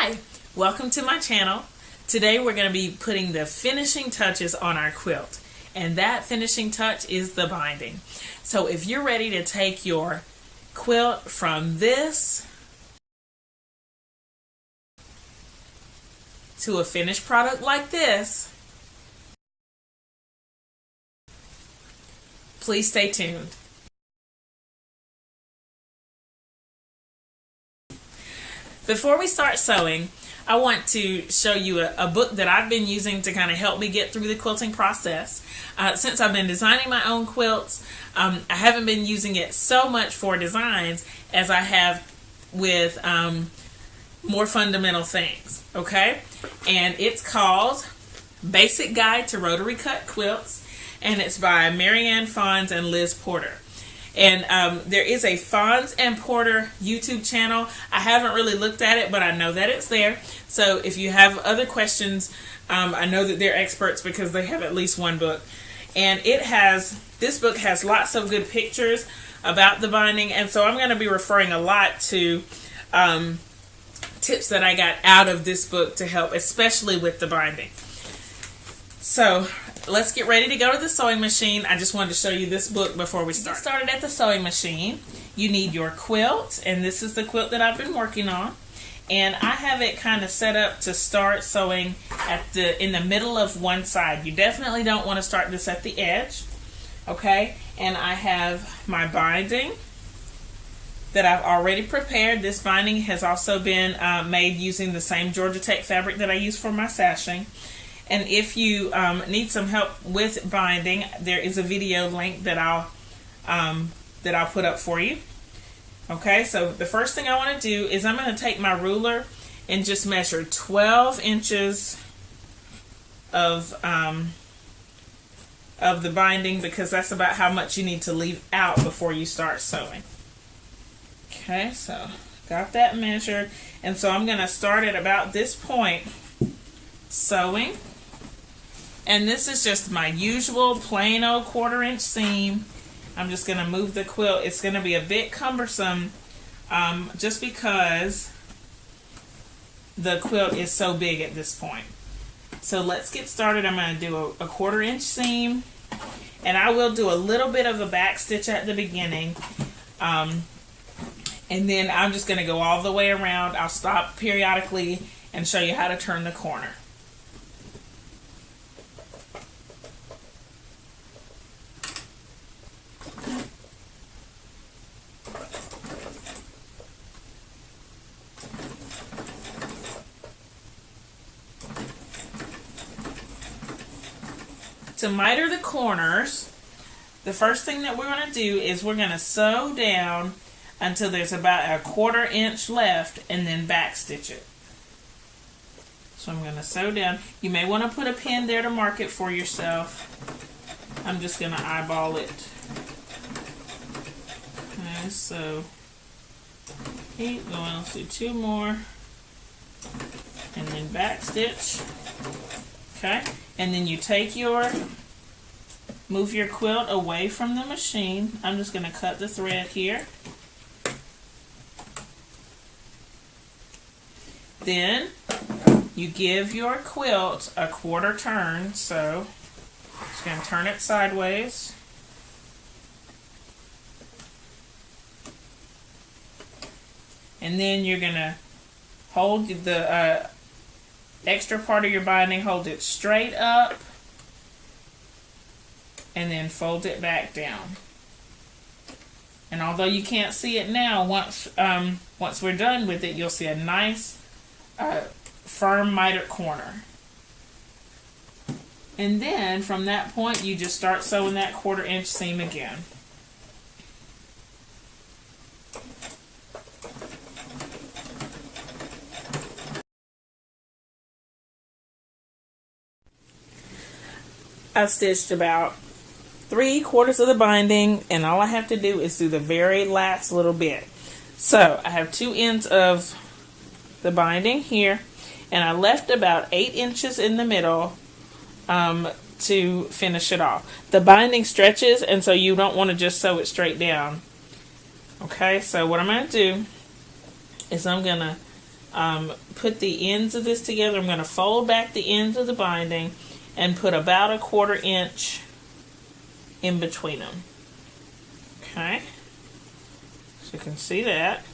Hi, welcome to my channel. Today we're going to be putting the finishing touches on our quilt, and that finishing touch is the binding. So if you're ready to take your quilt from this to a finished product like this, please stay tuned. Before we start sewing, I want to show you a book that I've been using to kind of help me get through the quilting process. Since I've been designing my own quilts, I haven't been using it so much for designs as I have with more fundamental things, okay? And it's called Basic Guide to Rotary Cut Quilts, and it's by Marianne Fonz and Liz Porter. And there is a Fonz and Porter YouTube channel. I haven't really looked at it, but I know that it's there. So if you have other questions, I know that they're experts because they have at least one book. And this book has lots of good pictures about the binding. And so I'm going to be referring a lot to tips that I got out of this book to help, especially with the binding. So let's get ready to go to the sewing machine. I just wanted to show you this book before we start. Get started at the sewing machine. You need your quilt, and this is the quilt that I've been working on. And I have it kind of set up to start sewing in the middle of one side. You definitely don't want to start this at the edge, okay? And I have my binding that I've already prepared. This binding has also been made using the same Georgia Tech fabric that I use for my sashing. And if you need some help with binding, there is a video link that I'll put up for you. Okay, so the first thing I want to do is I'm going to take my ruler and just measure 12 inches of the binding, because that's about how much you need to leave out before you start sewing. Okay, so got that measured, and so I'm going to start at about this point sewing. And this is just my usual plain old 1/4 inch seam. I'm just going to move the quilt. It's going to be a bit cumbersome just because the quilt is so big at this point. So let's get started. I'm going to do a 1/4 inch seam, and I will do a little bit of a back stitch at the beginning, and then I'm just going to go all the way around. I'll stop periodically and show you how to turn the corner. To miter the corners, the first thing that we're going to do is we're going to sew down until there's about a 1/4 inch left, and then back stitch it. So I'm going to sew down. You may want to put a pin there to mark it for yourself. I'm just going to eyeball it. Okay, so 8, let's do 2 more, and then back stitch. Okay, and then you take move your quilt away from the machine. I'm just going to cut the thread here. Then you give your quilt a 1/4 turn, so just going to turn it sideways. And then you're going to hold the extra part of your binding, hold it straight up, and then fold it back down. And although you can't see it now, once we're done with it, you'll see a nice firm mitered corner. And then from that point, you just start sewing that 1/4 inch seam again. I stitched about 3/4 of the binding, and all I have to do is do the very last little bit. So I have 2 ends of the binding here, and I left about 8 inches in the middle to finish it off. The binding stretches, and so you don't want to just sew it straight down. Okay, so what I'm going to do is I'm going to put the ends of this together. I'm going to fold back the ends of the binding and put about 1/4 inch in between them. Okay, so you can see that.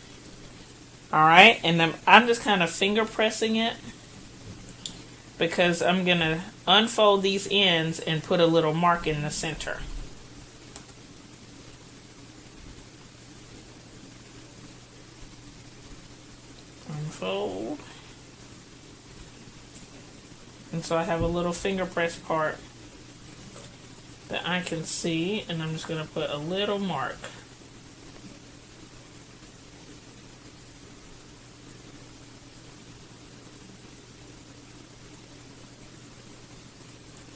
Alright, and I'm just kind of finger pressing it because I'm going to unfold these ends and put a little mark in the center. Unfold. And so I have a little finger press part that I can see, and I'm just going to put a little mark.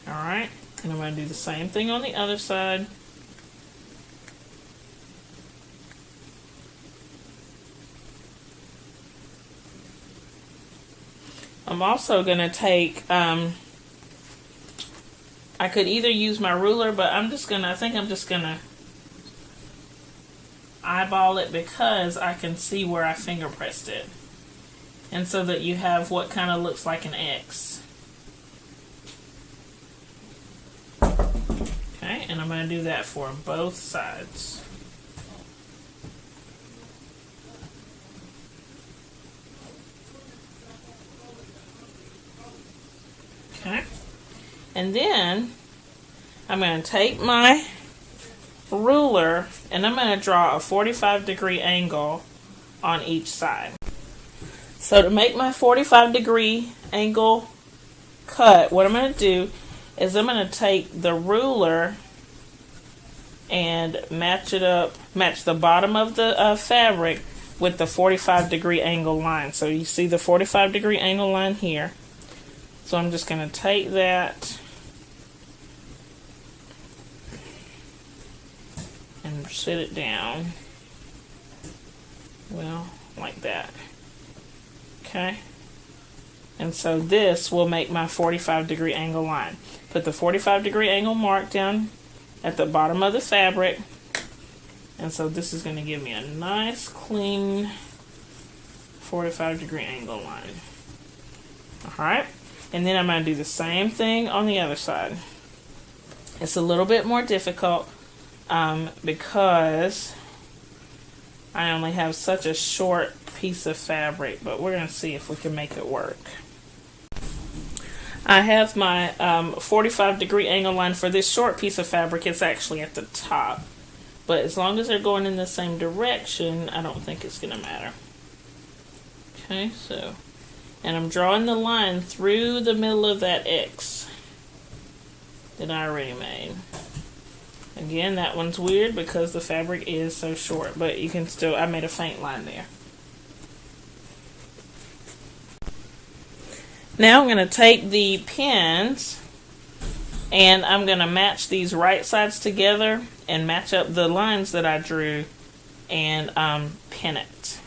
Alright, and I'm going to do the same thing on the other side. I'm also going to take, I could either use my ruler, but I think I'm just going to eyeball it because I can see where I finger pressed it. And so that you have what kind of looks like an X. Okay, and I'm going to do that for both sides. Okay, and then I'm going to take my ruler and I'm going to draw a 45-degree angle on each side. So to make my 45-degree angle cut, what I'm going to do is I'm going to take the ruler and match the bottom of the fabric with the 45-degree angle line. So you see the 45-degree angle line here. So I'm just going to take that and sit it down, well, like that. Okay, and so this will make my 45-degree angle line. Put the 45-degree angle mark down at the bottom of the fabric, and so this is going to give me a nice clean 45-degree angle line. Alright, and then I'm going to do the same thing on the other side. It's a little bit more difficult because I only have such a short piece of fabric, but we're going to see if we can make it work. I have my 45-degree angle line for this short piece of fabric. It's actually at the top, but as long as they're going in the same direction, I don't think it's going to matter. Okay, so, and I'm drawing the line through the middle of that X that I already made. Again, that one's weird because the fabric is so short, but you can still, I made a faint line there. Now I'm going to take the pins and I'm going to match these right sides together and match up the lines that I drew and pin it.